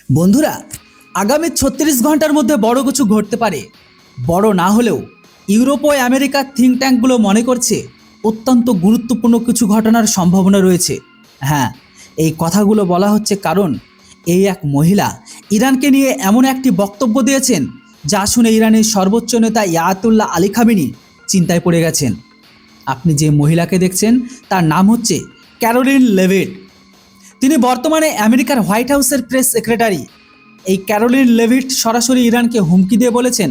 বন্ধুরা, আগামী ৩৬ ঘন্টার মধ্যে বড় কিছু ঘটতে পারে। বড় না হলেও ইউরোপ ও আমেরিকার থিঙ্ক ট্যাঙ্কগুলো মনে করছে অত্যন্ত গুরুত্বপূর্ণ কিছু ঘটনার সম্ভাবনা রয়েছে। হ্যাঁ, এই কথাগুলো বলা হচ্ছে কারণ এই এক মহিলা ইরানকে নিয়ে এমন একটি বক্তব্য দিয়েছেন যা শুনে ইরানের সর্বোচ্চ নেতা আয়াতুল্লাহ আলী খামেনি চিন্তায় পড়ে গেছেন। আপনি যে মহিলাকে দেখছেন তার নাম হচ্ছে ক্যারোলিন লেভিট। তিনি বর্তমানে আমেরিকার হোয়াইট হাউসের প্রেস সেক্রেটারি। এই ক্যারোলিন লেভিট সরাসরি ইরানকে হুমকি দিয়ে বলেছেন,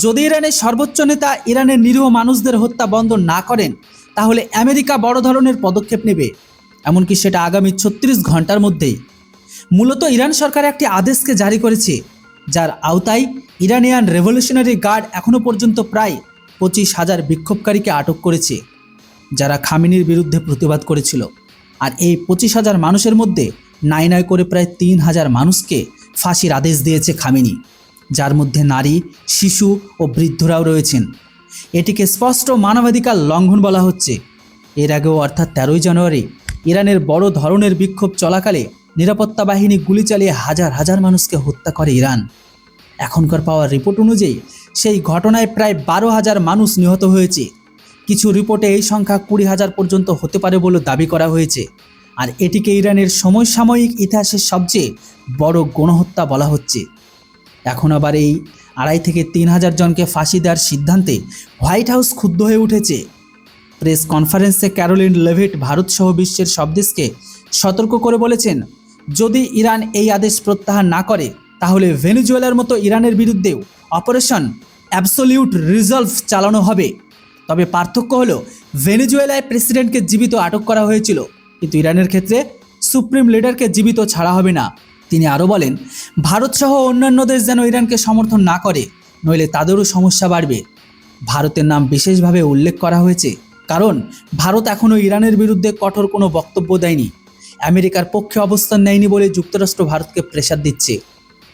যদি ইরানের সর্বোচ্চ নেতা ইরানের নিরীহ মানুষদের হত্যা বন্ধ না করেন তাহলে আমেরিকা বড় ধরনের পদক্ষেপ নেবে, এমনকি সেটা আগামী ৩৬ ঘন্টার মধ্যেই। মূলত ইরান সরকার একটি আদেশকে জারি করেছে যার আওতায় ইরানিয়ান রেভলিউশনারি গার্ড এখনও পর্যন্ত প্রায় ২৫,০০০ বিক্ষোভকারীকে আটক করেছে যারা খামেনির বিরুদ্ধে প্রতিবাদ করেছিল। আর এই ২৫,০০০ মানুষের মধ্যে নাই নাই করে প্রায় ৩,০০০ মানুষকে ফাঁসির আদেশ দিয়েছে খামেনি, যার মধ্যে নারী, শিশু ও বৃদ্ধরাও রয়েছেন। এটিকে স্পষ্ট মানবাধিকার লঙ্ঘন বলা হচ্ছে। এর আগেও অর্থাৎ ১৩ই জানুয়ারি ইরানের বড় ধরনের বিক্ষোভ চলাকালে নিরাপত্তা বাহিনী গুলি চালিয়ে হাজার হাজার মানুষকে হত্যা করে ইরান। এখনকার পাওয়া রিপোর্ট অনুযায়ী সেই ঘটনায় প্রায় ১২,০০০ মানুষ নিহত হয়েছে। কিছু রিপোর্টে এই সংখ্যা ২০,০০০ পর্যন্ত হতে পারে বলে দাবি করা হয়েছে। আর এটিকে ইরানের সমসাময়িক ইতিহাসের সবচেয়ে বড় গণহত্যা বলা হচ্ছে। এখন আবার এই ২,৫০০ থেকে ৩,০০০ জনকে ফাঁসি দেওয়ার সিদ্ধান্তে হোয়াইট হাউস ক্ষুব্ধ হয়ে উঠেছে। প্রেস কনফারেন্সে ক্যারোলিন লেভিট ভারতসহ বিশ্বের সব দেশকে সতর্ক করে বলেছেন, যদি ইরান এই আদেশ প্রত্যাহার না করে তাহলে ভেনেজুয়েলার মতো ইরানের বিরুদ্ধেও অপারেশন অ্যাবসোলিউট রিজলভ চালানো হবে। তবে পার্থক্য হলো, ভেনেজুয়েলায় প্রেসিডেন্টকে জীবিত আটক করা হয়েছিল, কিন্তু ইরানের ক্ষেত্রে সুপ্রিম লিডারকে জীবিত ছাড়া হবে না। তিনি আরও বলেন, ভারতসহ অন্যান্য দেশ যেন ইরানকে সমর্থন না করে, নইলে তাদেরও সমস্যা বাড়বে। ভারতের নাম বিশেষভাবে উল্লেখ করা হয়েছে কারণ ভারত এখনও ইরানের বিরুদ্ধে কঠোর কোনো বক্তব্য দেয়নি। আমেরিকার পক্ষে অবস্থান নেয়নি বলে যুক্তরাষ্ট্র ভারতকে প্রেশার দিচ্ছে।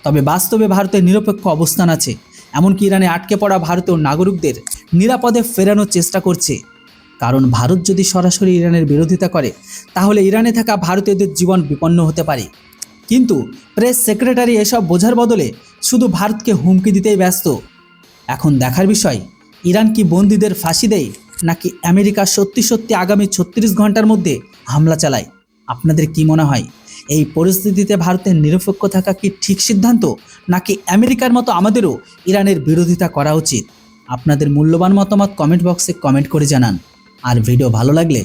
তবে বাস্তবে ভারতের নিরপেক্ষ অবস্থান আছে, এমনকি ইরানে আটকে পড়া ভারতীয় নাগরিকদের নিরাপদে ফেরানোর চেষ্টা করছে। কারণ ভারত যদি সরাসরি ইরানের বিরোধিতা করে তাহলে ইরানে থাকা ভারতীয়দের জীবন বিপন্ন হতে পারে। কিন্তু প্রেস সেক্রেটারি এসব বোঝার বদলে শুধু ভারতকে হুমকি দিতেই ব্যস্ত। এখন দেখার বিষয়, ইরান কি বন্দীদের ফাঁসি দেয় নাকি আমেরিকা সত্যি সত্যি আগামী ৩৬ ঘন্টার মধ্যে হামলা চালায়। আপনাদের কি মনে হয়, এই পরিস্থিতিতে ভারতের নিরপেক্ষ থাকা কি ঠিক সিদ্ধান্ত, নাকি আমেরিকার মতো আমাদেরও ইরানের বিরোধিতা করা উচিত? আপনাদের মূল্যবান মতামত কমেন্ট বক্সে কমেন্ট করে জানান। আর ভিডিও ভালো লাগলে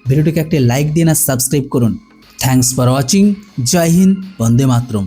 ভিডিওটিকে একটি লাইক দিন আর সাবস্ক্রাইব করুন। Thanks for watching. জয় হিন্দ, বন্দে মাতরম।